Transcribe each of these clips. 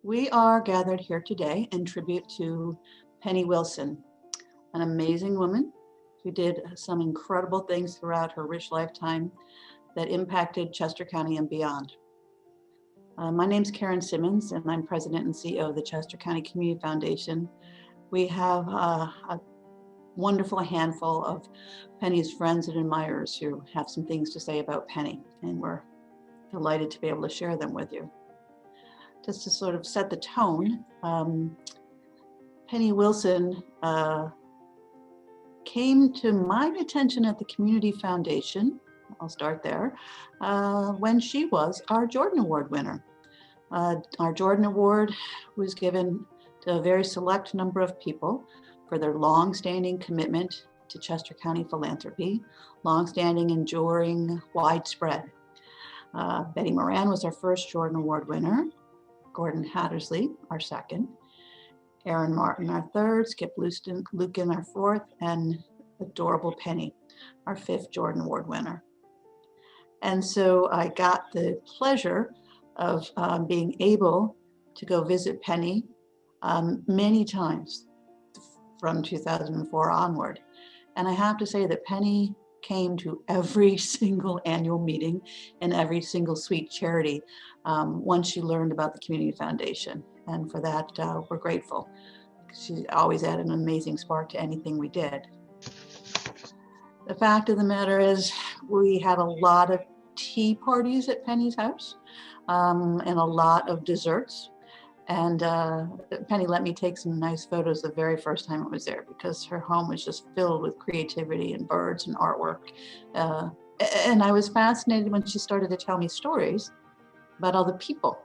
We are gathered here today in tribute to Penny Wilson, an amazing woman who did some incredible things throughout her rich lifetime that impacted Chester County and beyond. My name's Karen Simmons, and I'm president and CEO of the Chester County Community Foundation. We have a wonderful handful of Penny's friends and admirers who have some things to say about Penny, and we're delighted to be able to share them with you. Just to sort of set the tone, Penny Wilson came to my attention at the Community Foundation, I'll start there, when she was our Jordan Award winner. Our Jordan Award was given to a very select number of people for their long-standing commitment to Chester County philanthropy, long-standing, enduring, widespread. Betty Moran was our first Jordan Award winner, Gordon Hattersley, our second, Aaron Martin, our third, Skip Lucan, our fourth, and adorable Penny, our fifth Jordan Award winner. And so I got the pleasure of being able to go visit Penny many times from 2004 onward. And I have to say that Penny came to every single annual meeting and every single sweet charity once she learned about the Community Foundation. And for that, we're grateful. She always added an amazing spark to anything we did. The fact of the matter is we had a lot of tea parties at Penny's house and a lot of desserts. And Penny let me take some nice photos the very first time I was there because her home was just filled with creativity and birds and artwork. And I was fascinated when she started to tell me stories about all the people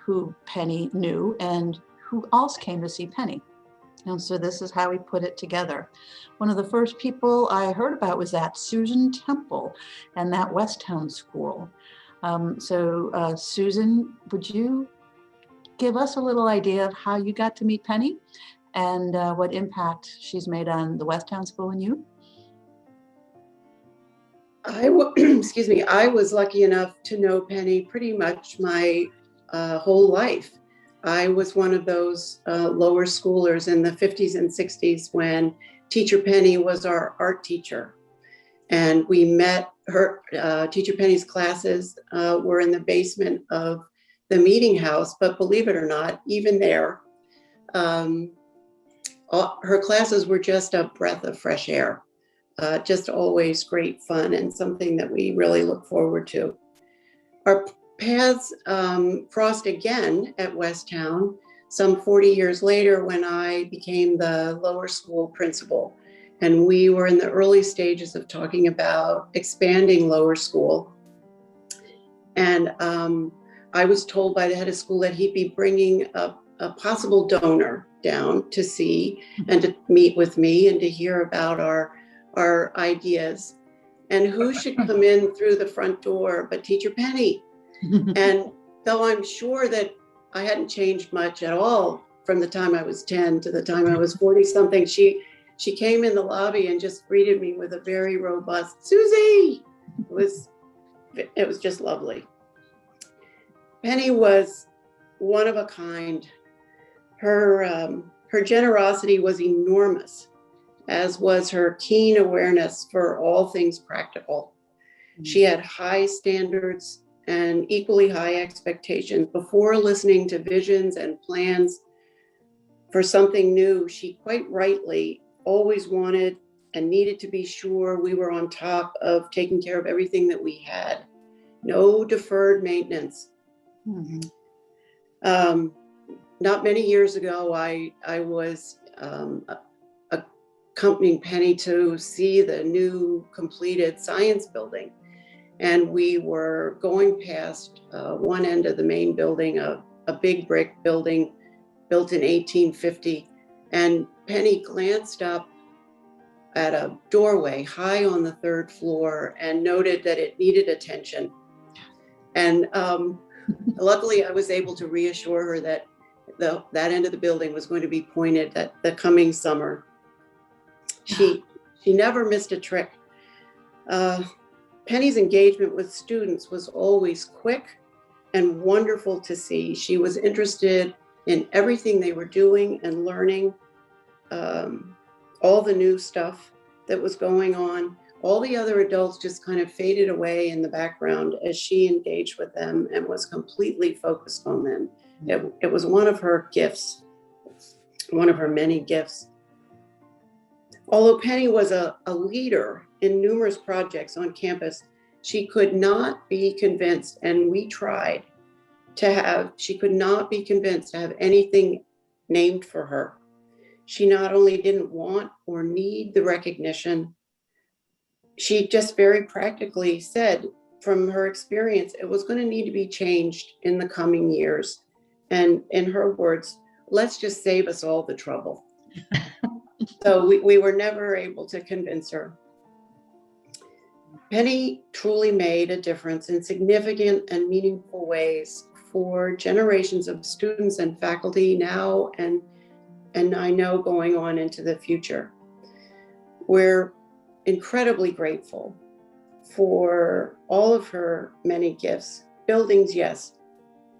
who Penny knew and who also came to see Penny. And so this is how we put it together. One of the first people I heard about was that Susan Temple and that Westtown School. Susan, would you give us a little idea of how you got to meet Penny and what impact she's made on the Westtown School and you? Excuse me, I was lucky enough to know Penny pretty much my whole life. I was one of those lower schoolers in the 50s and 60s when Teacher Penny was our art teacher. And we met her, Teacher Penny's classes were in the basement of the meeting house, but believe it or not, even there, her classes were just a breath of fresh air, just always great fun and something that we really look forward to. Our paths crossed again at Westtown some 40 years later when I became the lower school principal. And we were in the early stages of talking about expanding lower school. And I was told by the head of school that he'd be bringing a possible donor down to see and to meet with me and to hear about our ideas. And who should come in through the front door but Teacher Penny? And though I'm sure that I hadn't changed much at all from the time I was 10 to the time I was 40 something, she came in the lobby and just greeted me with a very robust, Susie! It was just lovely. Penny was one of a kind. Her generosity was enormous, as was her keen awareness for all things practical. She had high standards and equally high expectations. Before listening to visions and plans for something new, she quite rightly always wanted and needed to be sure we were on top of taking care of everything that we had. No deferred maintenance. Mm-hmm. Not many years ago, I was accompanying Penny to see the new completed science building. And we were going past one end of the main building, a big brick building built in 1850. And Penny glanced up at a doorway high on the third floor and noted that it needed attention. And luckily I was able to reassure her that that end of the building was going to be pointed at the coming summer. She never missed a trick. Penny's engagement with students was always quick, and wonderful to see. She was interested in everything they were doing and learning all the new stuff that was going on. All the other adults just kind of faded away in the background as she engaged with them and was completely focused on them. It was one of her gifts, one of her many gifts. Although Penny was a leader in numerous projects on campus, she could not be convinced, and we tried to have, she could not be convinced to have anything named for her. She not only didn't want or need the recognition, she just very practically said from her experience, it was going to need to be changed in the coming years. And in her words, let's just save us all the trouble. So we were never able to convince her. Penny truly made a difference in significant and meaningful ways for generations of students and faculty now, and I know going on into the future. We're incredibly grateful for all of her many gifts. Buildings, yes,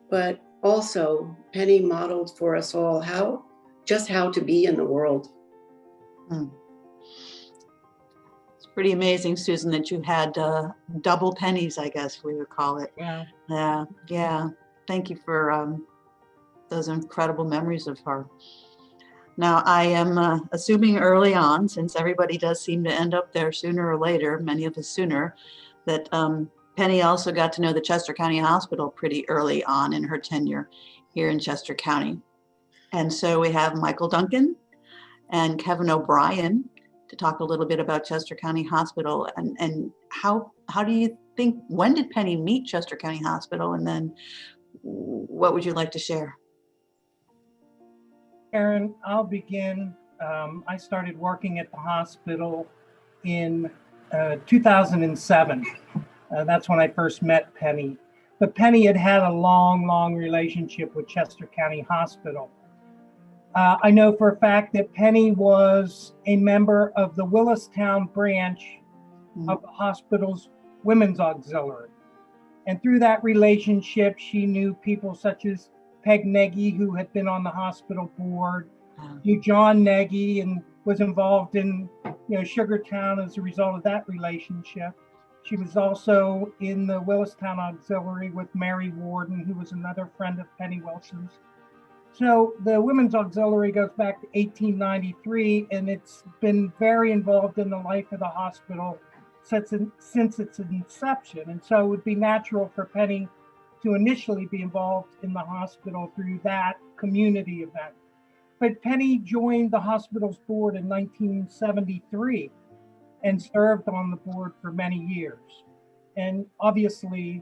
but also Penny modeled for us all how to be in the world. It's pretty amazing, Susan, that you had double pennies, I guess we would call it. Yeah. Thank you for those incredible memories of her. Now, I am assuming early on, since everybody does seem to end up there sooner or later, many of us sooner, that Penny also got to know the Chester County Hospital pretty early on in her tenure here in Chester County. And so we have Michael Duncan and Kevin O'Brien to talk a little bit about Chester County Hospital and how do you think, when did Penny meet Chester County Hospital, and then what would you like to share? Karen, I'll begin. I started working at the hospital in 2007. That's when I first met Penny. But Penny had a long relationship with Chester County Hospital. I know for a fact that Penny was a member of the Willistown branch of the hospital's women's auxiliary. And through that relationship, she knew people such as Peg Nagy, who had been on the hospital board, knew John Nagy and was involved in Sugartown as a result of that relationship. She was also in the Willistown Auxiliary with Mary Warden, who was another friend of Penny Wilson's. So the Women's Auxiliary goes back to 1893, and it's been very involved in the life of the hospital since its inception. And so it would be natural for Penny to initially be involved in the hospital through that community event. But Penny joined the hospital's board in 1973 and served on the board for many years, and obviously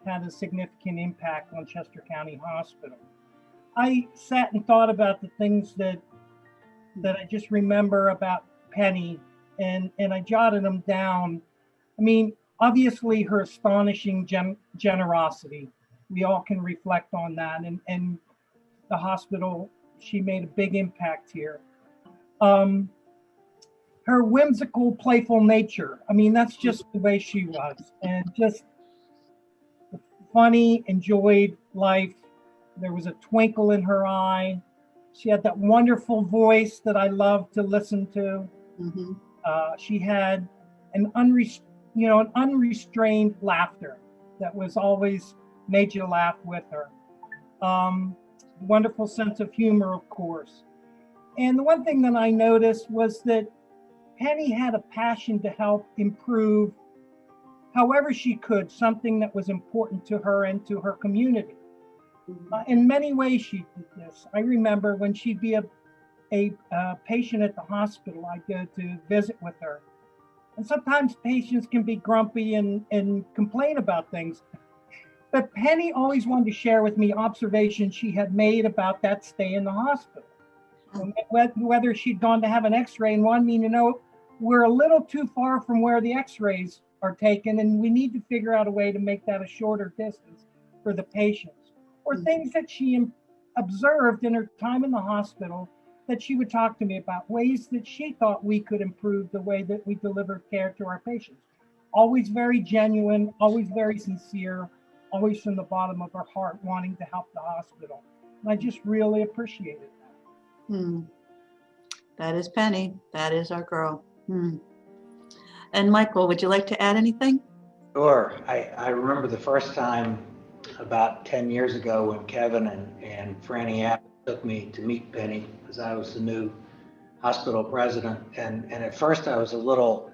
had a significant impact on Chester County Hospital. I sat and thought about the things that I just remember about Penny, and I jotted them down. I mean, obviously her astonishing generosity. We all can reflect on that, and the hospital, she made a big impact here. Her whimsical, playful nature. I mean, that's just the way she was, and just funny, enjoyed life. There was a twinkle in her eye. She had that wonderful voice that I love to listen to. She had an unrestrained laughter that was always made you laugh with her. Wonderful sense of humor, of course. And the one thing that I noticed was that Penny had a passion to help improve, however she could, something that was important to her and to her community. In many ways she did this. I remember when she'd be a patient at the hospital, I'd go to visit with her. And sometimes patients can be grumpy and complain about things. But Penny always wanted to share with me observations she had made about that stay in the hospital. Whether she'd gone to have an x-ray and wanted me to know, we're a little too far from where the x-rays are taken, and we need to figure out a way to make that a shorter distance for the patients. Or things that she observed in her time in the hospital that she would talk to me about, ways that she thought we could improve the way that we deliver care to our patients. Always very genuine, always very sincere, always from the bottom of her heart, wanting to help the hospital. And I just really appreciated that. That is Penny. That is our girl. And Michael, would you like to add anything? Sure. I remember the first time about 10 years ago when Kevin and Franny Abbott took me to meet Penny, because I was the new hospital president. And at first I was a little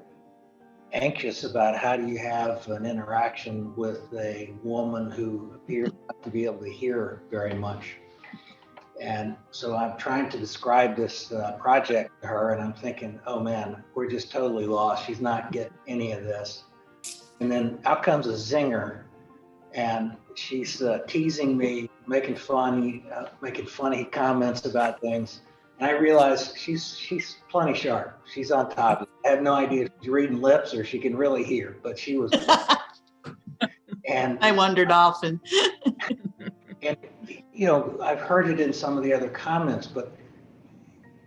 anxious about how do you have an interaction with a woman who appears not to be able to hear very much. And so I'm trying to describe this project to her, and I'm thinking, oh man, we're just totally lost. She's not getting any of this. And then out comes a zinger, and she's teasing me, making funny comments about things. And I realized she's plenty sharp. She's on top. I have no idea if she's reading lips or she can really hear, but she was. And I wondered often. And you know, I've heard it in some of the other comments, but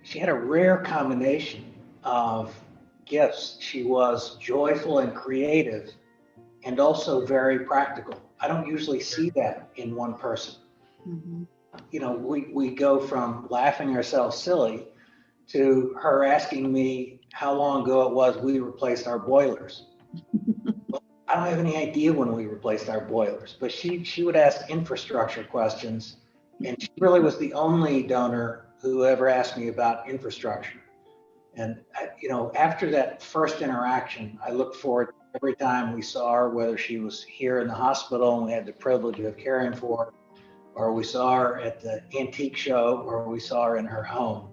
she had a rare combination of gifts. She was joyful and creative, and also very practical. I don't usually see that in one person. You know, we go from laughing ourselves silly to her asking me how long ago it was we replaced our boilers. Well, I don't have any idea when we replaced our boilers, but she would ask infrastructure questions, and she really was the only donor who ever asked me about infrastructure. And you know, after that first interaction, I looked forward every time we saw her, whether she was here in the hospital and we had the privilege of caring for her, or we saw her at the antique show, or we saw her in her home.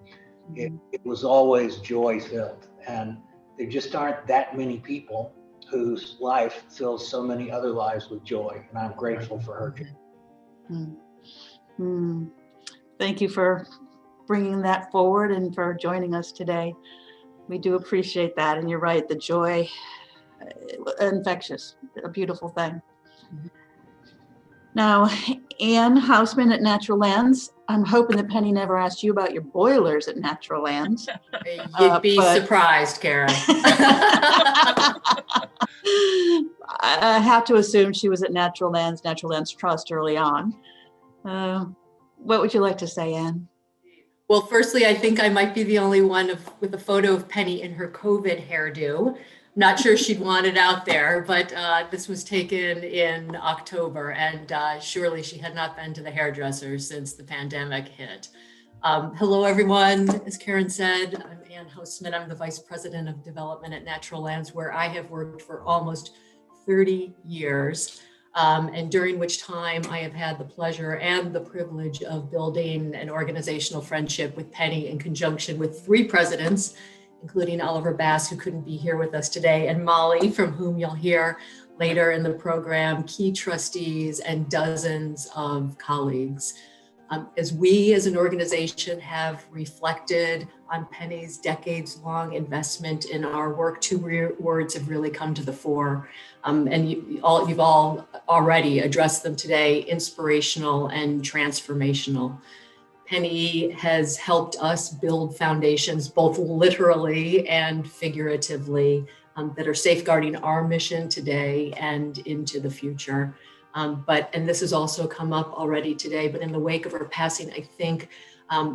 It was always joy-filled. And there just aren't that many people whose life fills so many other lives with joy. And I'm grateful for her joy. Thank you for bringing that forward and for joining us today. We do appreciate that. And you're right, the joy, infectious, a beautiful thing. Now, Ann Hausmann at Natural Lands, I'm hoping that Penny never asked you about your boilers at Natural Lands. You'd be surprised, Karen. I have to assume she was at Natural Lands Trust early on. What would you like to say, Ann? Well, firstly, I think I might be the only one with a photo of Penny in her COVID hairdo. Not sure she'd want it out there, but this was taken in October, and surely she had not been to the hairdresser since the pandemic hit. Hello, everyone. As Karen said, I'm Ann Hausmann. I'm the Vice President of Development at Natural Lands, where I have worked for almost 30 years, and during which time I have had the pleasure and the privilege of building an organizational friendship with Penny in conjunction with 3 presidents, including Oliver Bass, who couldn't be here with us today, and Molly, from whom you'll hear later in the program, key trustees, and dozens of colleagues. As we as an organization have reflected on Penny's decades-long investment in our work, 2 words have really come to the fore, and you've all already addressed them today: inspirational and transformational. Penny has helped us build foundations, both literally and figuratively, that are safeguarding our mission today and into the future. And this has also come up already today, but in the wake of her passing, I think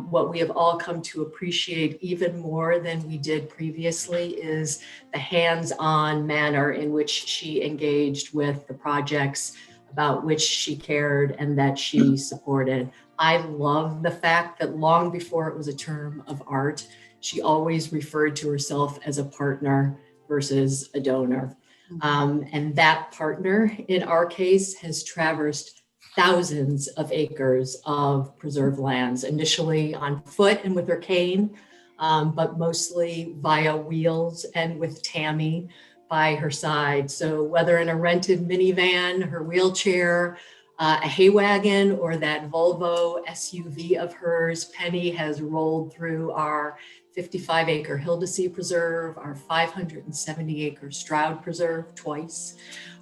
what we have all come to appreciate even more than we did previously is the hands-on manner in which she engaged with the projects about which she cared and that she supported. I love the fact that long before it was a term of art, she always referred to herself as a partner versus a donor. And that partner, in our case, has traversed thousands of acres of preserved lands, initially on foot and with her cane, but mostly via wheels and with Tammy by her side. So whether in a rented minivan, her wheelchair, a hay wagon, or that Volvo SUV of hers, Penny has rolled through our 55-acre Hildesee Preserve, our 570-acre Stroud Preserve twice,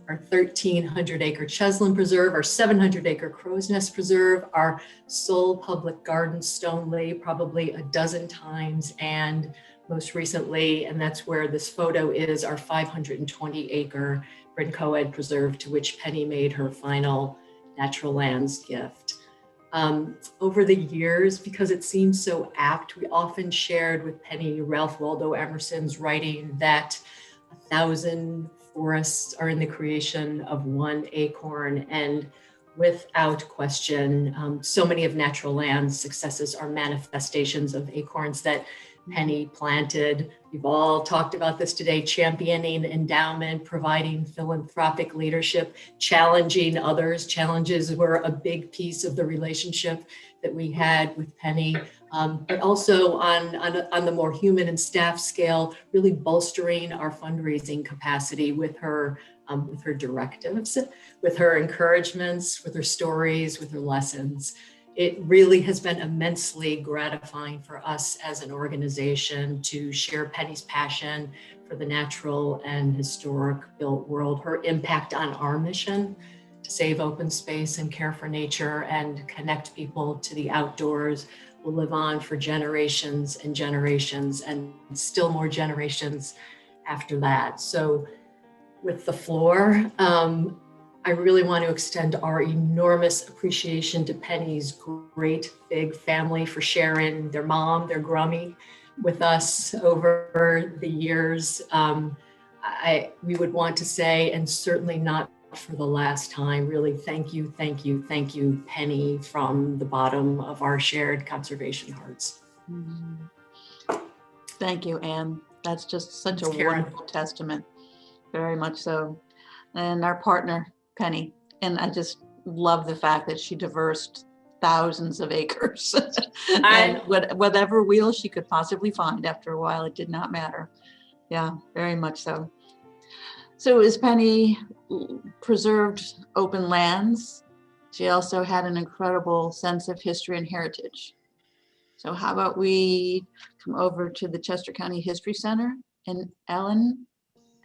our 1,300-acre Cheslin Preserve, our 700-acre Crow's Nest Preserve, our sole public garden Stoneleigh probably a dozen times, and most recently, and that's where this photo is, our 520-acre Bryn Coed Preserve, to which Penny made her final natural lands gift. Over the years, because it seems so apt, we often shared with Penny Ralph Waldo Emerson's writing that 1,000 forests are in the creation of one acorn, and without question, so many of natural land's successes are manifestations of acorns that Penny planted. We've all talked about this today: championing endowment, providing philanthropic leadership, challenging others. Challenges were a big piece of the relationship that we had with Penny, but also on the more human and staff scale, really bolstering our fundraising capacity with her directives, with her encouragements, with her stories, with her lessons. It really has been immensely gratifying for us as an organization to share Penny's passion for the natural and historic built world, her impact on our mission to save open space and care for nature and connect people to the outdoors will live on for generations and generations and still more generations after that. So with the floor, I really want to extend our enormous appreciation to Penny's great big family for sharing their mom, their Grummy, with us over the years. We would want to say, and certainly not for the last time, really thank you, thank you, thank you, Penny, from the bottom of our shared conservation hearts. Thank you, Anne. That's just such Thanks, a Karen. wonderful testament. Very much so. And our partner, Penny, and I just love the fact that she traversed thousands of acres and whatever wheel she could possibly find. After a while, it did not matter. Yeah, very much so. So as Penny preserved open lands, she also had an incredible sense of history and heritage. So how about we come over to the Chester County History Center and Ellen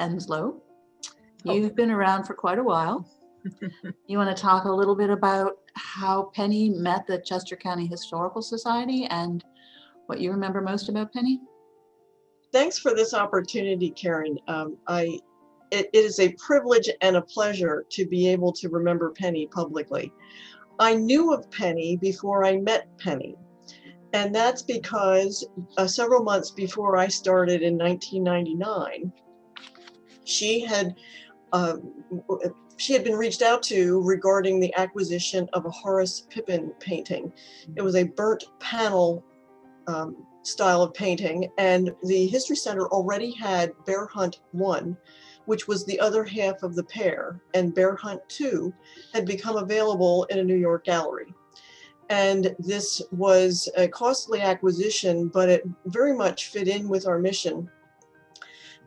Endslow. You've been around for quite a while. You want to talk a little bit about how Penny met the Chester County Historical Society and what you remember most about Penny? Thanks for this opportunity, Karen. It is a privilege and a pleasure to be able to remember Penny publicly. I knew of Penny before I met Penny, and that's because several months before I started in 1999, she had been reached out to regarding the acquisition of a Horace Pippin painting. It was a burnt panel style of painting, and the History Center already had Bear Hunt 1, which was the other half of the pair, and Bear Hunt 2 had become available in a New York gallery. And this was a costly acquisition, but it very much fit in with our mission.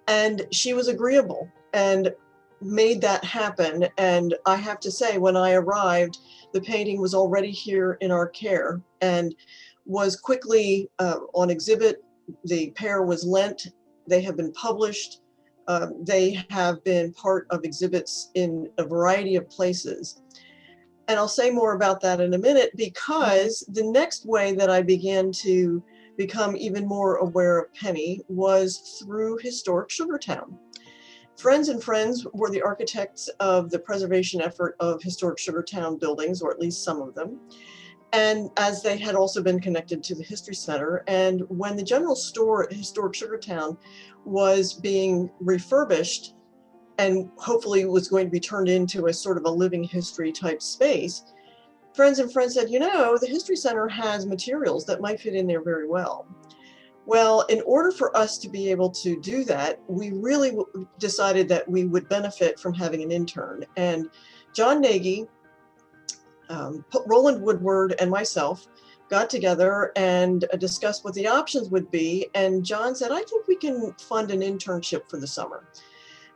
And she was agreeable and made that happen. And I have to say, when I arrived, the painting was already here in our care and was quickly on exhibit. The pair was lent. They have been published. They have been part of exhibits in a variety of places. And I'll say more about that in a minute, because the next way that I began to become even more aware of Penny was through Historic Sugartown. Friends and Friends were the architects of the preservation effort of Historic Sugartown buildings, or at least some of them. And as they had also been connected to the History Center. And when the general store at Historic Sugartown was being refurbished and hopefully was going to be turned into a sort of a living history type space, Friends and Friends said, you know, the History Center has materials that might fit in there very well. Well, in order for us to be able to do that, we really decided that we would benefit from having an intern. And John Nagy, Roland Woodward, and myself got together and discussed what the options would be. And John said, I think we can fund an internship for the summer.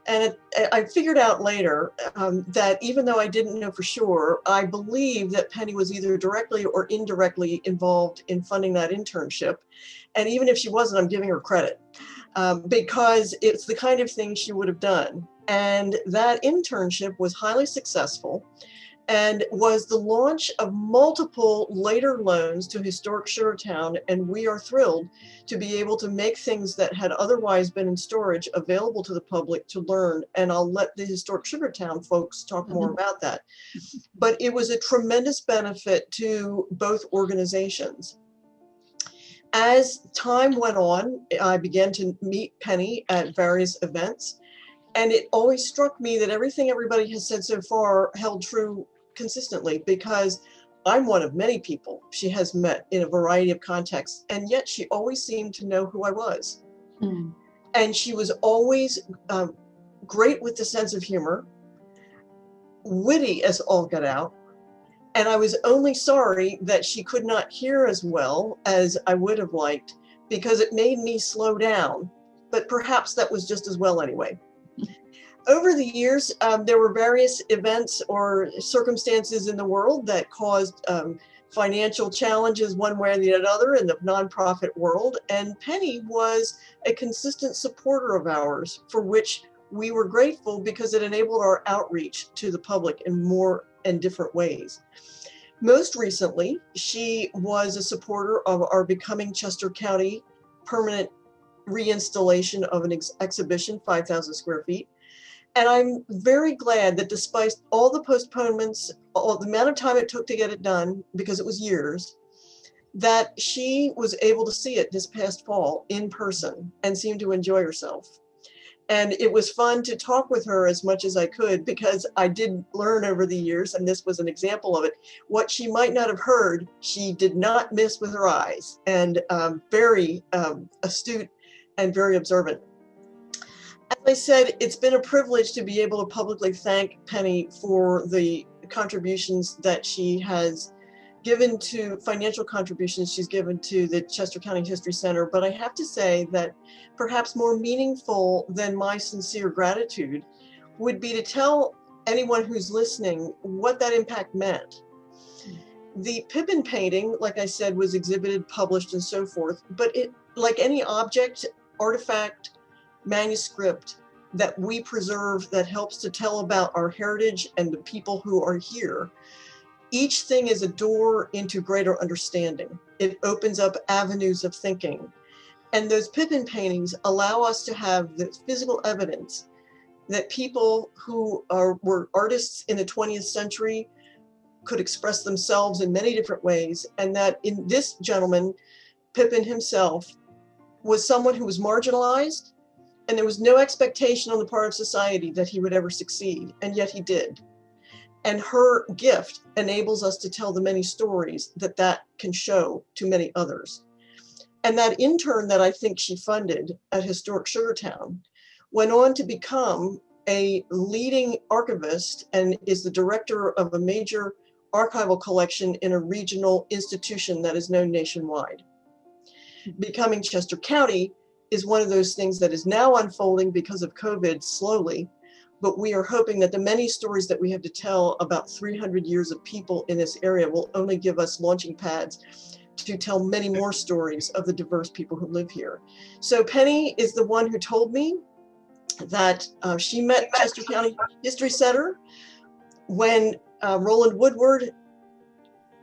And I figured out later that even though I didn't know for sure, I believe that Penny was either directly or indirectly involved in funding that internship. And even if she wasn't, I'm giving her credit because it's the kind of thing she would have done. And that internship was highly successful. and was the launch of multiple later loans to historic Sugartown. And we are thrilled to be able to make things that had otherwise been in storage available to the public to learn. And I'll let the historic Sugartown folks talk more about that. But it was a tremendous benefit to both organizations. As time went on, I began to meet Penny at various events. And it always struck me that everything everybody has said so far held true consistently, because I'm one of many people she has met in a variety of contexts, and yet she always seemed to know who I was. Mm. And she was always great with the sense of humor, witty as all get out. And I was only sorry that she could not hear as well as I would have liked, because it made me slow down, but perhaps that was just as well anyway. Over the years, there were various events or circumstances in the world that caused financial challenges one way or the other in the nonprofit world. And Penny was a consistent supporter of ours, for which we were grateful, because it enabled our outreach to the public in more and different ways. Most recently, she was a supporter of our Becoming Chester County permanent reinstallation of an exhibition, 5,000 square feet. And I'm very glad that despite all the postponements, all the amount of time it took to get it done, because it was years, that she was able to see it this past fall in person and seemed to enjoy herself. And it was fun to talk with her as much as I could, because I did learn over the years, and this was an example of it, what she might not have heard, she did not miss with her eyes, and very astute and very observant. As I said, it's been a privilege to be able to publicly thank Penny for the contributions that she has given to, financial contributions she's given to the Chester County History Center. But I have to say that perhaps more meaningful than my sincere gratitude would be to tell anyone who's listening what that impact meant. The Pippin painting, like I said, was exhibited, published, and so forth, but it, like any object, artifact, manuscript that we preserve that helps to tell about our heritage and the people who are here, each thing is a door into greater understanding. It opens up avenues of thinking. And those Pippin paintings allow us to have the physical evidence that people who were artists in the 20th century could express themselves in many different ways, and that in this gentleman, Pippin himself, was someone who was marginalized, and there was no expectation on the part of society that he would ever succeed, and yet he did. And her gift enables us to tell the many stories that can show to many others. And that intern that I think she funded at Historic Sugartown went on to become a leading archivist and is the director of a major archival collection in a regional institution that is known nationwide. Becoming Chester County is one of those things that is now unfolding because of COVID slowly, but we are hoping that the many stories that we have to tell about 300 years of people in this area will only give us launching pads to tell many more stories of the diverse people who live here. So Penny is the one who told me that she met Chester County History Center when Roland Woodward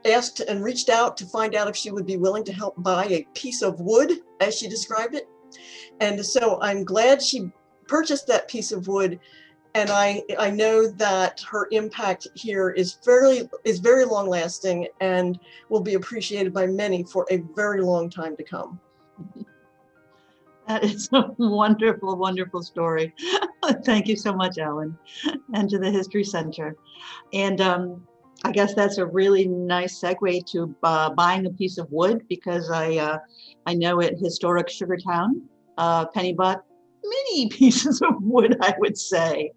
asked and reached out to find out if she would be willing to help buy a piece of wood, as she described it. And so I'm glad she purchased that piece of wood. And I know that her impact here is very long lasting and will be appreciated by many for a very long time to come. That is a wonderful, wonderful story. Thank you so much, Ellen, and to the History Center. And I guess that's a really nice segue to buying a piece of wood, because I know at Historic Sugartown, Penny bought many pieces of wood, I would say.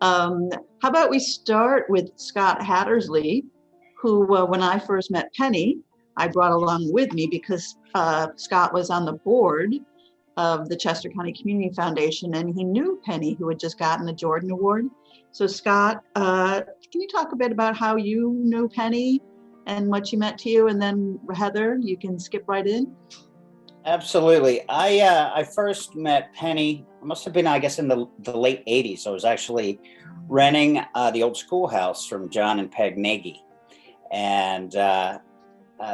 How about we start with Scott Hattersley, who, when I first met Penny, I brought along with me because Scott was on the board of the Chester County Community Foundation, and he knew Penny, who had just gotten the Jordan Award. So Scott, can you talk a bit about how you knew Penny and what she meant to you? And then Heather, you can skip right in. Absolutely. I first met Penny, it must have been, I guess, in the late 80s. I was actually renting the old schoolhouse from John and Peg Nagy. And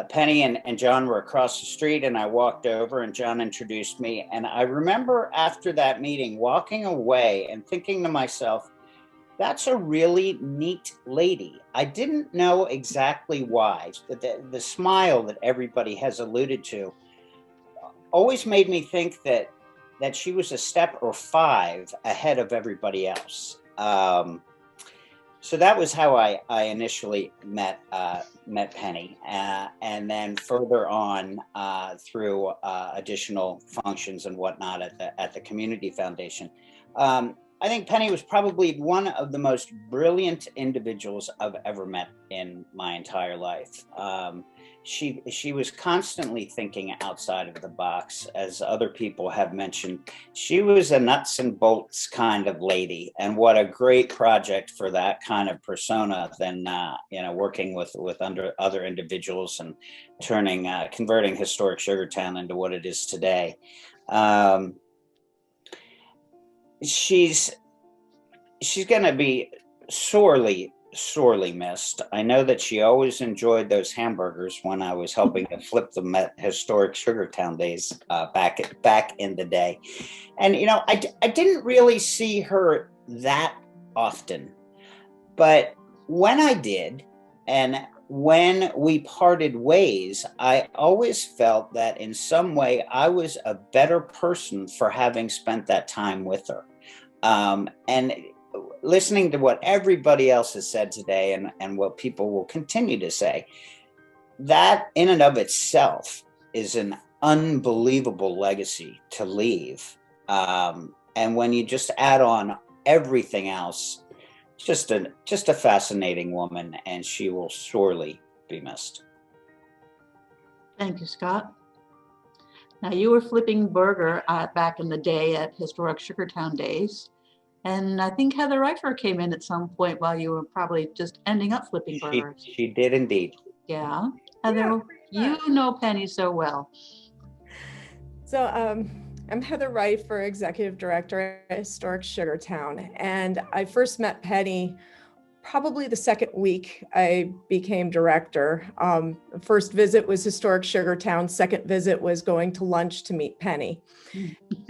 Penny and John were across the street, and I walked over and John introduced me. And I remember after that meeting walking away and thinking to myself, that's a really neat lady. I didn't know exactly why. The smile that everybody has alluded to always made me think that she was a step or five ahead of everybody else. So that was how I initially met Penny, and then further on through additional functions and whatnot at the Community Foundation. I think Penny was probably one of the most brilliant individuals I've ever met in my entire life. She was constantly thinking outside of the box, as other people have mentioned. She was a nuts and bolts kind of lady, and what a great project for that kind of persona than working with other individuals and converting historic Sugartown into what it is today. She's going to be sorely missed. I know that she always enjoyed those hamburgers when I was helping to flip them at historic Sugartown days back in the day. And I didn't really see her that often, but when I did, and when we parted ways, I always felt that in some way I was a better person for having spent that time with her. And listening to what everybody else has said today and what people will continue to say, that in and of itself is an unbelievable legacy to leave. And when you just add on everything else, just a fascinating woman, and she will sorely be missed. Thank you, Scott. Now, you were flipping burger back in the day at historic Sugartown days. And I think Heather Reiffer came in at some point while you were probably just ending up flipping burgers. She did indeed. Yeah. Heather, you know Penny so well. So I'm Heather Reiffer, Executive Director at Historic Sugartown. And I first met Penny probably the second week I became director. First visit was historic Sugartown. Second visit was going to lunch to meet Penny.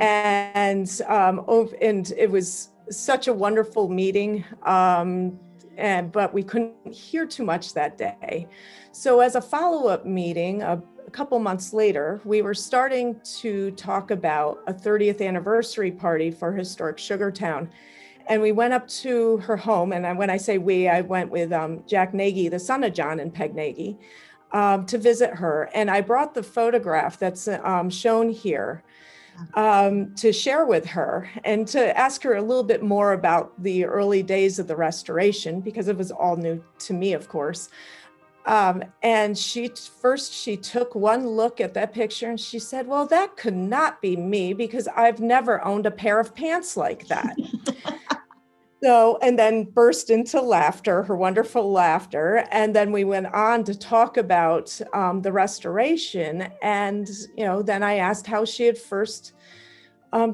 And it was such a wonderful meeting. But we couldn't hear too much that day. So as a follow-up meeting, a couple months later, we were starting to talk about a 30th anniversary party for historic Sugartown. And we went up to her home, and when I say we, I went with Jack Nagy, the son of John and Peg Nagy, to visit her. And I brought the photograph that's shown here to share with her and to ask her a little bit more about the early days of the restoration, because it was all new to me, of course. And she took one look at that picture and she said, well, that could not be me because I've never owned a pair of pants like that. So, and then burst into laughter, her wonderful laughter. And then we went on to talk about the restoration. And, then I asked how she had first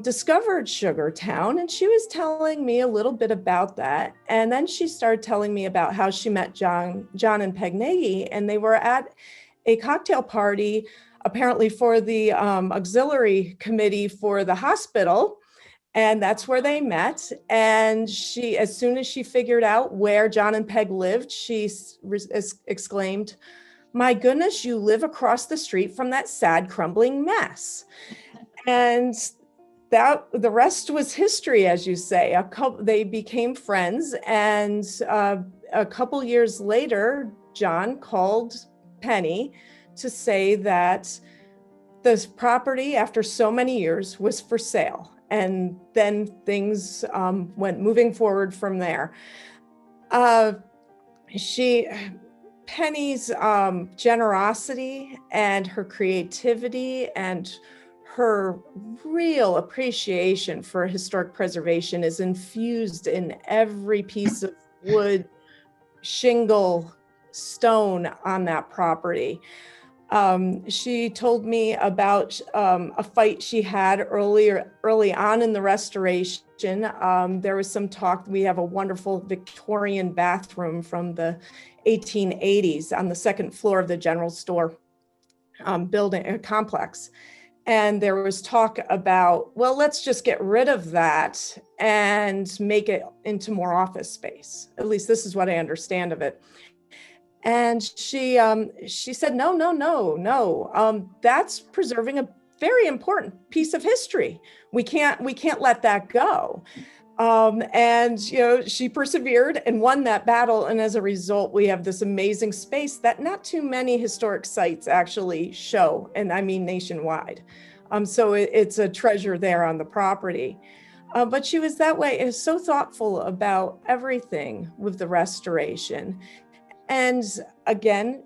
discovered Sugartown. And she was telling me a little bit about that. And then she started telling me about how she met John and Peg Nagy, and they were at a cocktail party, apparently for the auxiliary committee for the hospital. And that's where they met. And she, as soon as she figured out where John and Peg lived, she exclaimed, "My goodness, you live across the street from that sad, crumbling mess." And that the rest was history, as you say. They became friends. And a couple years later, John called Penny to say that this property, after so many years, was for sale. And then things went moving forward from there. Penny's generosity and her creativity and her real appreciation for historic preservation is infused in every piece of wood, shingle, stone on that property. She told me about a fight she had early on in the restoration. There was some talk. We have a wonderful Victorian bathroom from the 1880s on the second floor of the general store building complex. And there was talk about, well, let's just get rid of that and make it into more office space. At least this is what I understand of it. And she said, no. That's preserving a very important piece of history. We can't let that go. And she persevered and won that battle. And as a result, we have this amazing space that not too many historic sites actually show, and I mean nationwide. So it's a treasure there on the property. But she was that way, and so thoughtful about everything with the restoration. And again,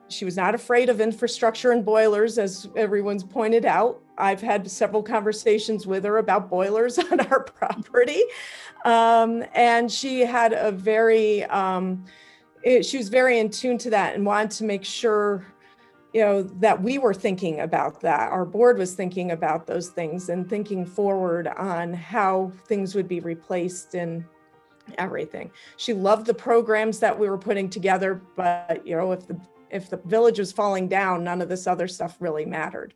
she was not afraid of infrastructure and boilers, as everyone's pointed out. I've had several conversations with her about boilers on our property. And she had she was very in tune to that and wanted to make sure, that we were thinking about that. Our board was thinking about those things and thinking forward on how things would be replaced and everything. She loved the programs that we were putting together, but if the village was falling down, none of this other stuff really mattered.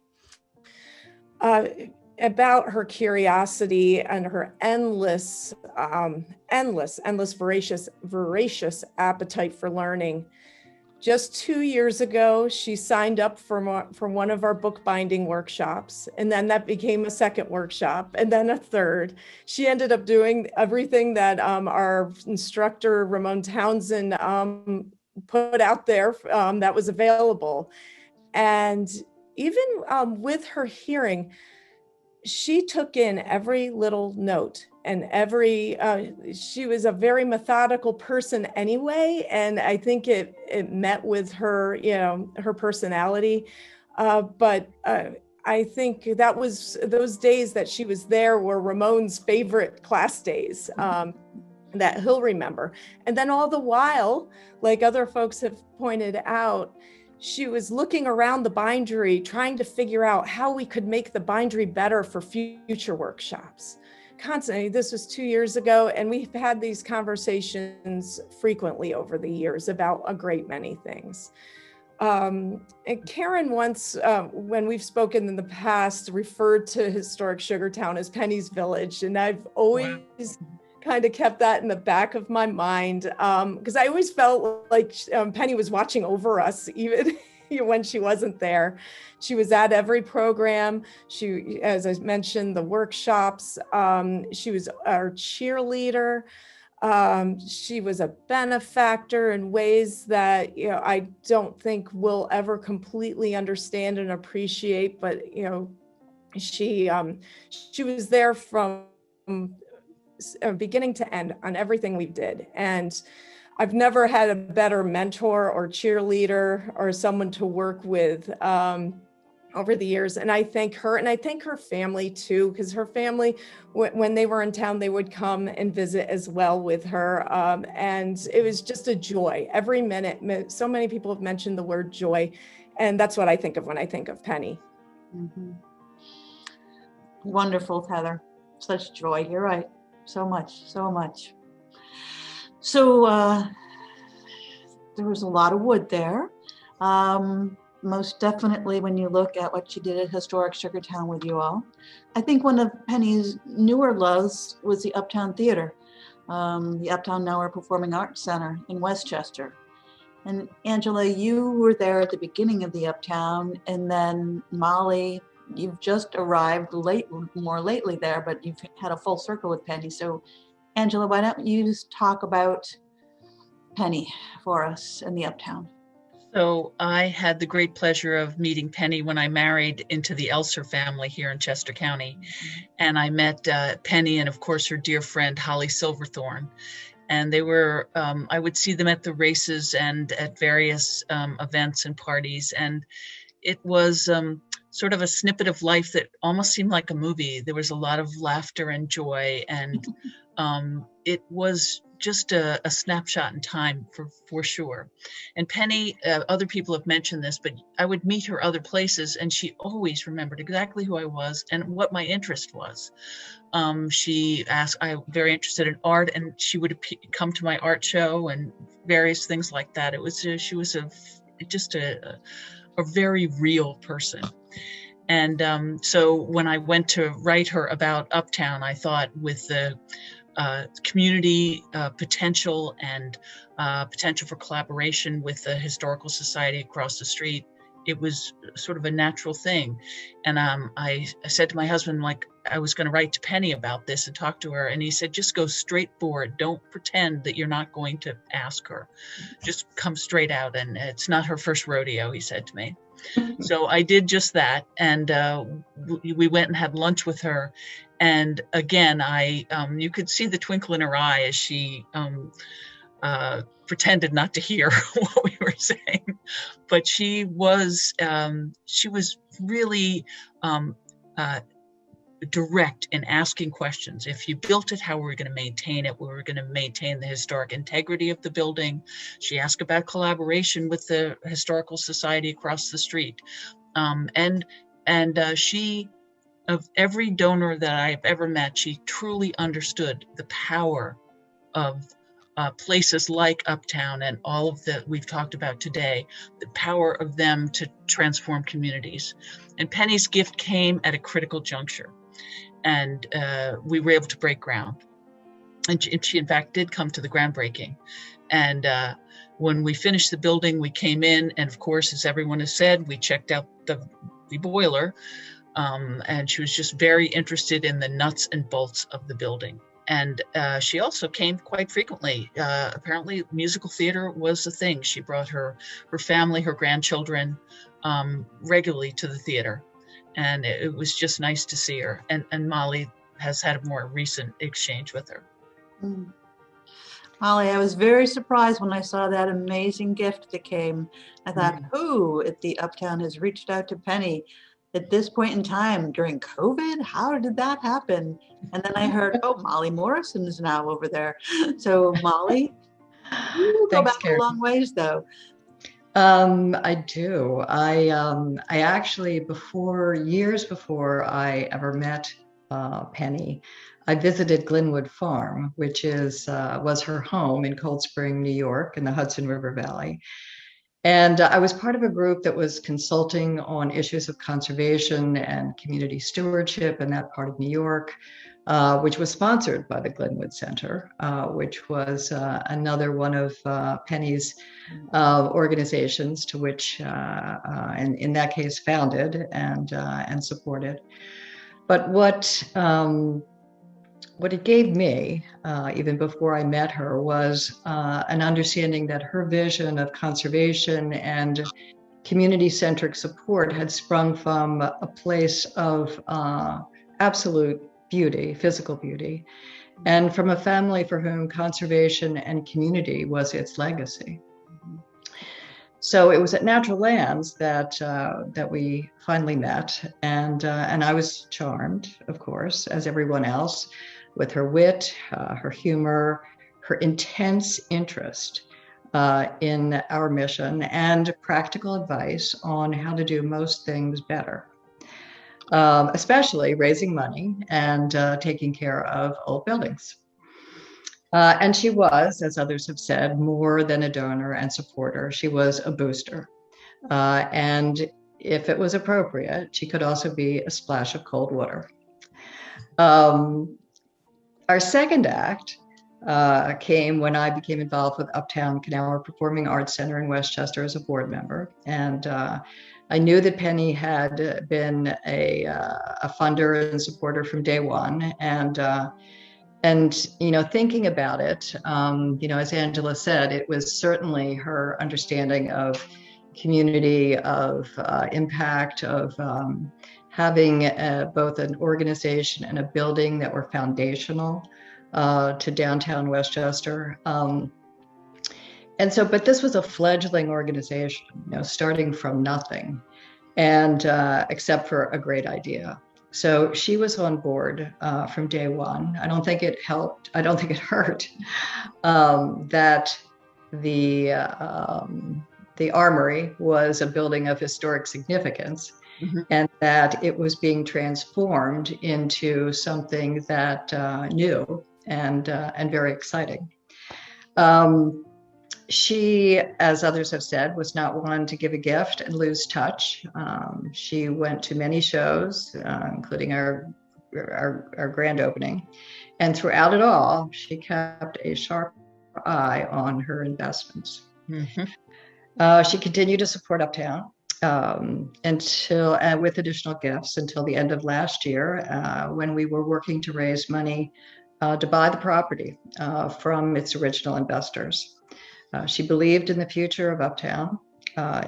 About her curiosity and her endless, voracious appetite for learning. Just 2 years ago, she signed up for one of our bookbinding workshops, and then that became a second workshop, and then a third. She ended up doing everything that our instructor, Ramon Townsend, put out there that was available. And even with her hearing, she took in every little note and she was a very methodical person anyway. And I think it met with her, her personality. But I think that was those days that she was there were Ramon's favorite class days that he'll remember. And then all the while, like other folks have pointed out, she was looking around the bindery, trying to figure out how we could make the bindery better for future workshops. Constantly, this was 2 years ago, and we've had these conversations frequently over the years about a great many things. And Karen once, when we've spoken in the past, referred to historic Sugartown as Penny's Village, and I've always kind of kept that in the back of my mind, because I always felt like Penny was watching over us, even when she wasn't there. She was at every program. She, as I mentioned, the workshops. She was our cheerleader. She was a benefactor in ways that I don't think we'll ever completely understand and appreciate. But she was there from beginning to end on everything we did. And I've never had a better mentor or cheerleader or someone to work with over the years. And I thank her, and I thank her family too, because her family, when they were in town, they would come and visit as well with her. And it was just a joy every minute. So many people have mentioned the word joy, and that's what I think of when I think of Penny. Mm-hmm. Wonderful, Heather. Such joy. You're right. So much. So there was a lot of wood there. Most definitely when you look at what she did at Historic Sugartown with you all. I think one of Penny's newer loves was the Uptown Theater, the Uptown Knauer Performing Arts Center in Westchester. And Angela, you were there at the beginning of the Uptown, and then Molly, you've just arrived more lately there, but you've had a full circle with Penny. So Angela, why don't you just talk about Penny for us in the Uptown? So I had the great pleasure of meeting Penny when I married into the Elser family here in Chester County. And I met Penny and of course her dear friend, Holly Silverthorne. And they were, I would see them at the races and at various events and parties. And it was sort of a snippet of life that almost seemed like a movie. There was a lot of laughter and joy, and it was just a snapshot in time for sure. And Penny, other people have mentioned this, but I would meet her other places and she always remembered exactly who I was and what my interest was. She asked, I'm very interested in art, and she would come to my art show and various things like that. It was, she was just a very real person. And so when I went to write her about Uptown, I thought with the community potential and potential for collaboration with the Historical Society across the street, it was sort of a natural thing. And I said to my husband, like, I was going to write to Penny about this and talk to her. And he said, just go straight forward. Don't pretend that you're not going to ask her. Just come straight out. And it's not her first rodeo, he said to me. So I did just that. And we went and had lunch with her. And again, you could see the twinkle in her eye as she pretended not to hear what we were saying, but she was really direct in asking questions. If you built it, how were we going to maintain it? We were going to maintain the historic integrity of the building. She asked about collaboration with the Historical Society across the street, and she, of every donor that I've ever met, she truly understood the power of places like Uptown and all of that we've talked about today, the power of them to transform communities. And Penny's gift came at a critical juncture, and we were able to break ground. And she in fact did come to the groundbreaking. And when we finished the building, we came in, and of course, as everyone has said, we checked out the boiler, and she was just very interested in the nuts and bolts of the building. And she also came quite frequently. Apparently, musical theater was a thing. She brought her family, her grandchildren, regularly to the theater. And it was just nice to see her. And Molly has had a more recent exchange with her. Mm. Molly, I was very surprised when I saw that amazing gift that came. I thought, who at the Uptown has reached out to Penny at this point in time during COVID? How did that happen? And then I heard, oh, Molly Morrison is now over there. So Molly, you go back a long ways though. I do. I actually, years before I ever met Penny, I visited Glenwood Farm, which was her home in Cold Spring, New York, in the Hudson River Valley. And I was part of a group that was consulting on issues of conservation and community stewardship in that part of New York, which was sponsored by the Glenwood Center, which was another one of Penny's organizations to which, and in that case, founded and supported. But what it gave me, even before I met her, was an understanding that her vision of conservation and community-centric support had sprung from a place of absolute beauty, physical beauty, and from a family for whom conservation and community was its legacy. So it was at Natural Lands that we finally met, and I was charmed, of course, as everyone else, with her wit, her humor, her intense interest in our mission, and practical advice on how to do most things better, especially raising money and taking care of old buildings. And she was, as others have said, more than a donor and supporter. She was a booster. And if it was appropriate, she could also be a splash of cold water. Our second act came when I became involved with Uptown Knauer Performing Arts Center in Westchester as a board member. And I knew that Penny had been a funder and supporter from day one. And thinking about it, as Angela said, it was certainly her understanding of community, of impact, of having both an organization and a building that were foundational to downtown Westchester. But this was a fledgling organization, starting from nothing, and except for a great idea. So she was on board from day one. I don't think it helped. I don't think it hurt that the Armory was a building of historic significance, and that it was being transformed into something that new and very exciting. She, as others have said, was not one to give a gift and lose touch. She went to many shows, including our grand opening. And throughout it all, she kept a sharp eye on her investments. She continued to support Uptown until, with additional gifts until the end of last year, when we were working to raise money to buy the property from its original investors. She believed in the future of Uptown,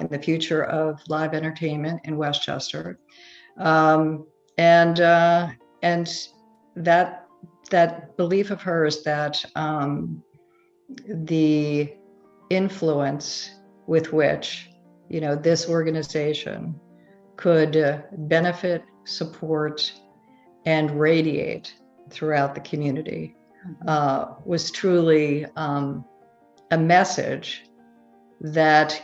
in the future of live entertainment in Westchester, and that belief of hers that the influence with which this organization could benefit, support, and radiate throughout the community was truly a message that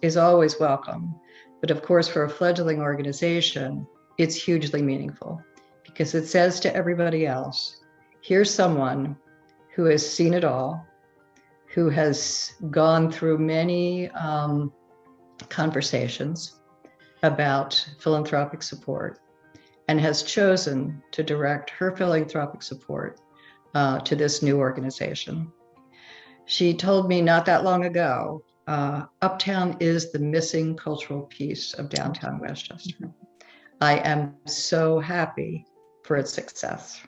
is always welcome. But of course, for a fledgling organization, it's hugely meaningful because it says to everybody else, here's someone who has seen it all, who has gone through many conversations about philanthropic support and has chosen to direct her philanthropic support to this new organization. She told me not that long ago, Uptown is the missing cultural piece of downtown Westchester. I am so happy for its success.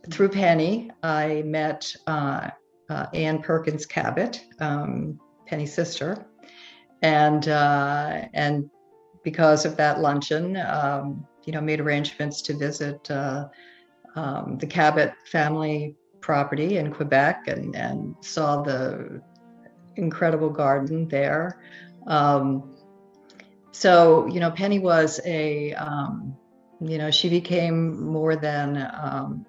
Through Penny, I met Ann Perkins Abbott, Penny's sister, and because of that luncheon, made arrangements to visit the Cabot family property in Quebec and saw the incredible garden there. So Penny was she became more than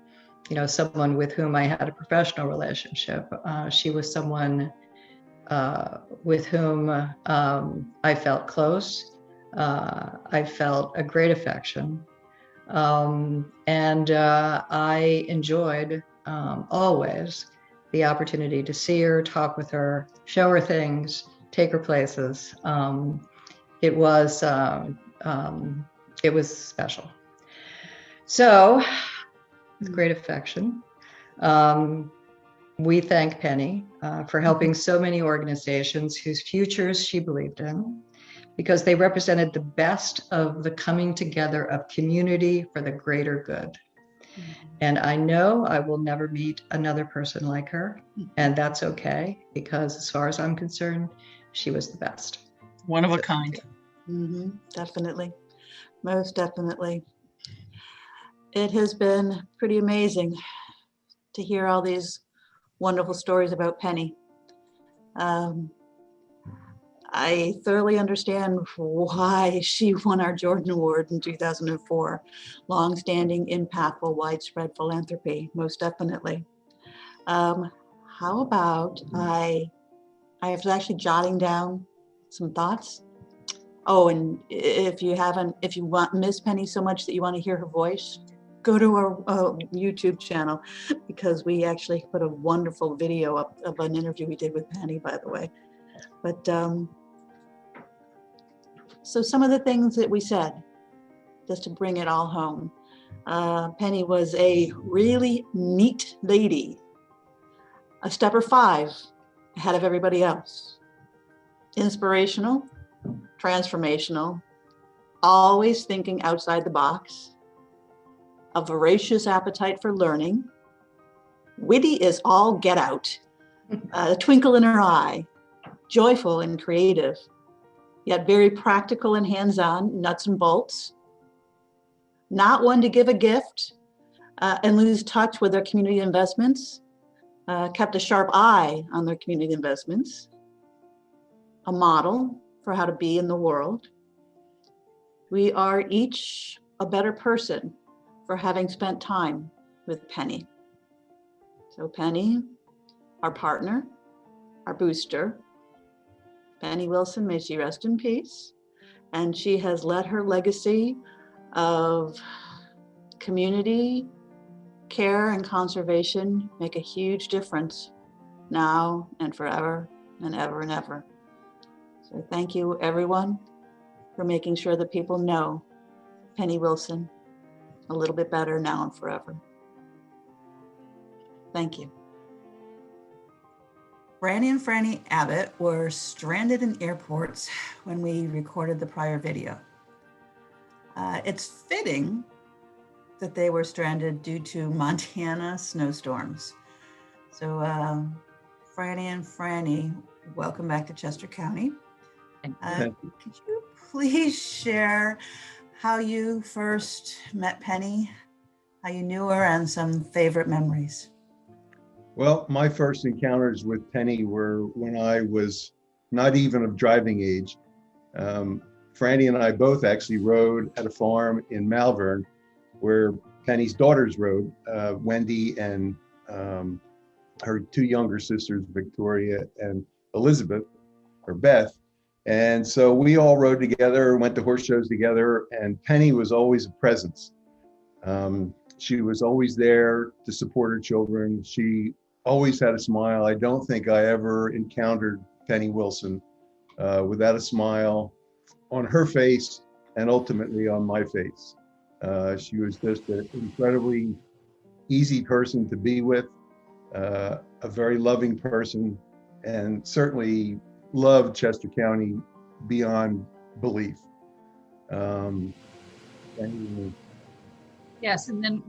someone with whom I had a professional relationship. She was someone with whom I felt close. I felt a great affection. And I enjoyed always the opportunity to see her, talk with her, show her things, take her places. It was special. So, with great affection, we thank Penny for helping so many organizations whose futures she believed in, because they represented the best of the coming together of community for the greater good. And I know I will never meet another person like her, and that's okay, because as far as I'm concerned, she was the best. One of a kind. Definitely, most definitely. It has been pretty amazing to hear all these wonderful stories about Penny. I thoroughly understand why she won our Jordan Award in 2004. Long-standing, impactful, widespread philanthropy, most definitely. How about I was actually jotting down some thoughts. Oh, and if you miss Penny so much that you want to hear her voice, go to our YouTube channel, because we actually put a wonderful video up of an interview we did with Penny, by the way. But so some of the things that we said, just to bring it all home. Penny was a really neat lady, a stepper 5 ahead of everybody else. Inspirational, transformational, always thinking outside the box, a voracious appetite for learning, witty as all get out, a twinkle in her eye, joyful and creative, yet very practical and hands-on, nuts and bolts, not one to give a gift and lose touch with their community investments, kept a sharp eye on their community investments, a model for how to be in the world, We are each a better person for having spent time with Penny. So Penny, our partner, our booster, Penny Wilson, may she rest in peace. And she has let her legacy of community care and conservation make a huge difference now and forever and ever and ever. So thank you, everyone, for making sure that people know Penny Wilson a little bit better now and forever. Thank you. Franny and Franny Abbott were stranded in airports when we recorded the prior video. It's fitting that they were stranded due to Montana snowstorms. So Franny and Franny, welcome back to Chester County. Could you please share how you first met Penny, how you knew her, and some favorite memories? Well, my first encounters with Penny were when I was not even of driving age. Franny and I both actually rode at a farm in Malvern where Penny's daughters rode, Wendy and her two younger sisters, Victoria and Elizabeth, or Beth. And so we all rode together, went to horse shows together, and Penny was always a presence. She was always there to support her children. She always had a smile. I don't think I ever encountered Penny Wilson without a smile on her face and ultimately on my face. She was just an incredibly easy person to be with, a very loving person, and certainly loved Chester County beyond belief. Yes, and then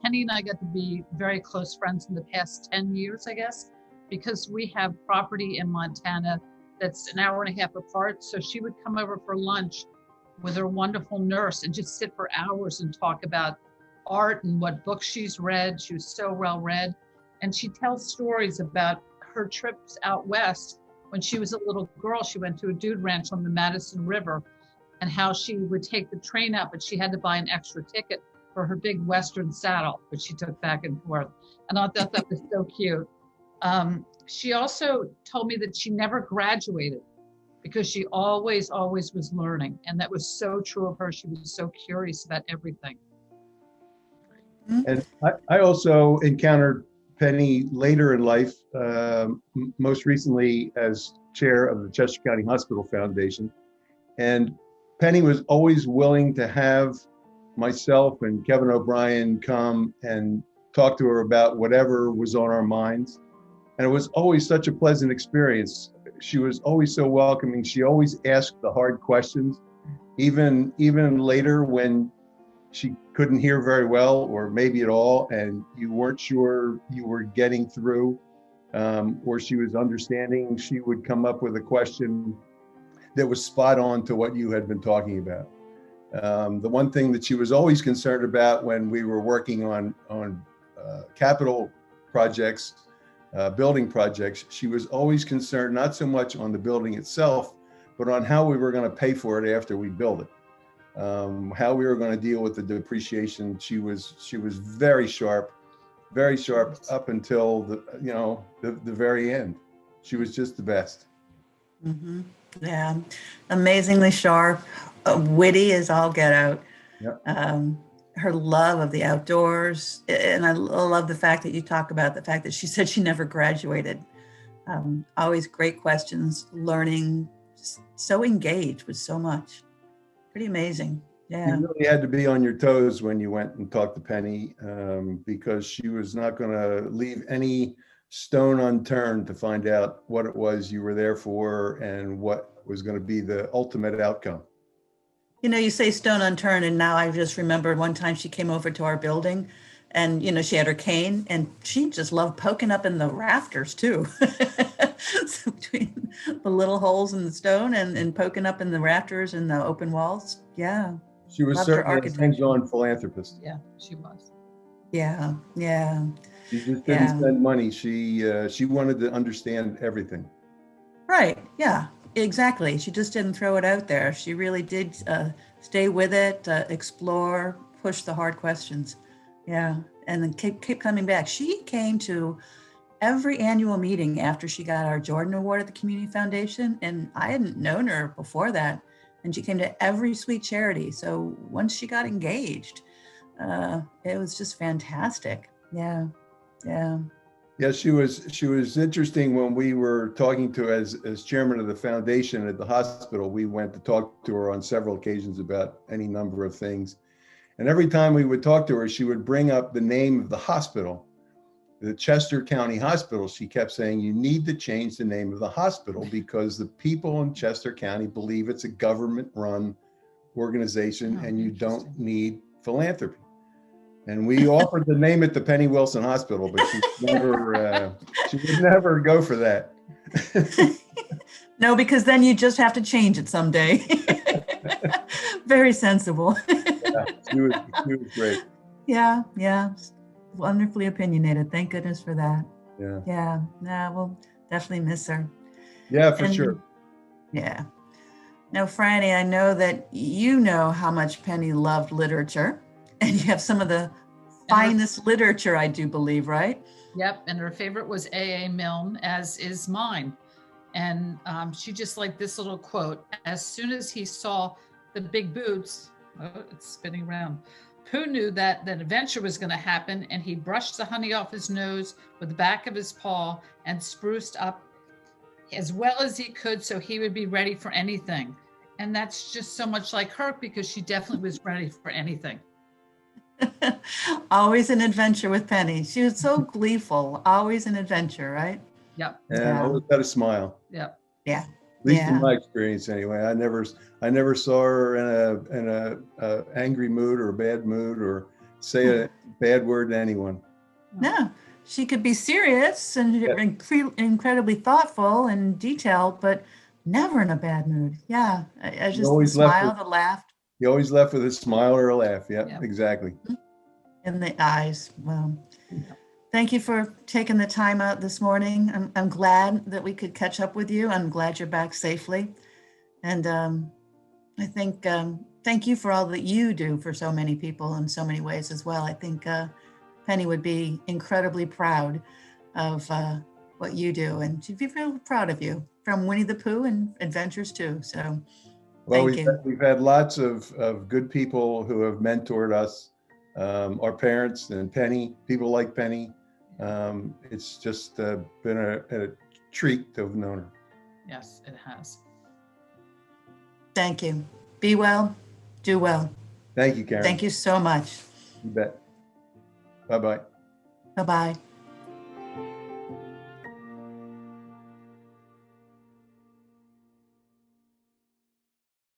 Penny and I got to be very close friends in the past 10 years, I guess, because we have property in Montana that's an hour and a half apart. So she would come over for lunch with her wonderful nurse and just sit for hours and talk about art and what books she's read. She was so well read. And she tells stories about her trips out west. When she was a little girl, she went to a dude ranch on the Madison River and how she would take the train up, but she had to buy an extra ticket for her big Western saddle, which she took back and forth. And I thought that was so cute. She also told me that she never graduated because she always was learning. And that was so true of her. She was so curious about everything. And I also encountered Penny later in life, most recently as chair of the Chester County Hospital Foundation. And Penny was always willing to have myself and Kevin O'Brien come and talk to her about whatever was on our minds. And it was always such a pleasant experience. She was always so welcoming. She always asked the hard questions, even later when she couldn't hear very well or maybe at all, and you weren't sure you were getting through or she was understanding. She would come up with a question that was spot on to what you had been talking about. The one thing that she was always concerned about when we were working on capital projects, building projects, she was always concerned not so much on the building itself, but on how we were going to pay for it after we build it, how we were going to deal with the depreciation. She was very sharp up until the very end. She was just the best. Mm-hmm. Yeah, amazingly sharp, witty as all get out. Yep. Her love of the outdoors, and I love the fact that you talk about the fact that she said she never graduated. Always great questions, learning, so engaged with so much. Pretty amazing. Yeah. You really had to be on your toes when you went and talked to Penny, because she was not going to leave any stone unturned to find out what it was you were there for and what was going to be the ultimate outcome. You know, you say stone unturned, and now I just remembered one time she came over to our building and, she had her cane and she just loved poking up in the rafters too. So between the little holes in the stone and poking up in the rafters and the open walls. Yeah. She was certainly a hands-on philanthropist. Yeah, she was. Yeah. Yeah. She just didn't spend money. She wanted to understand everything. Right. Yeah. exactly. She just didn't throw it out there. She really did stay with it, explore, push the hard questions. Yeah, and then keep coming back. She came to every annual meeting after she got our Jordan Award at the Community Foundation, and I hadn't known her before that. And she came to every sweet charity. So once she got engaged, it was just fantastic. Yeah, yeah. Yeah, she was interesting when we were talking to as chairman of the foundation at the hospital. We went to talk to her on several occasions about any number of things. And every time we would talk to her, she would bring up the name of the hospital, the Chester County Hospital. She kept saying, you need to change the name of the hospital because the people in Chester County believe it's a government-run organization and you don't need philanthropy. And we offered to name it the Penny Wilson Hospital, but she would never go for that. No, because then you just have to change it someday. Very sensible. Yeah, she was great. Yeah, yeah. Wonderfully opinionated. Thank goodness for that. Yeah. Yeah. Yeah, we'll definitely miss her. Yeah, for sure. Yeah. Now, Franny, I know that you know how much Penny loved literature, and you have some of the finest literature, I do believe, right? Yep, and her favorite was A.A. Milne, as is mine. And she just liked this little quote. As soon as he saw the big boots, oh, it's spinning around, Pooh knew that an adventure was going to happen, and he brushed the honey off his nose with the back of his paw and spruced up as well as he could so he would be ready for anything. And that's just so much like her, because she definitely was ready for anything. Always an adventure with Penny. She was so gleeful, always an adventure, right? Yep. And always had a smile. Yep. Yeah. At least in my experience, anyway. I never saw her in a angry mood or a bad mood or say a bad word to anyone. No, she could be serious and incredibly thoughtful and detailed, but never in a bad mood. Yeah, I just smiled and laughed. You always left with a smile or a laugh. Yeah, exactly. In the eyes. Well, thank you for taking the time out this morning. I'm glad that we could catch up with you. I'm glad you're back safely. And I think, thank you for all that you do for so many people in so many ways as well. I think Penny would be incredibly proud of what you do, and she'd be real proud of you, from Winnie the Pooh and Adventures too. So well, we've had lots of good people who have mentored us, our parents and Penny, people like Penny. It's just been a treat to have known her. Yes, it has. Thank you. Be well, do well. Thank you, Karen. Thank you so much. You bet. Bye-bye. Bye-bye.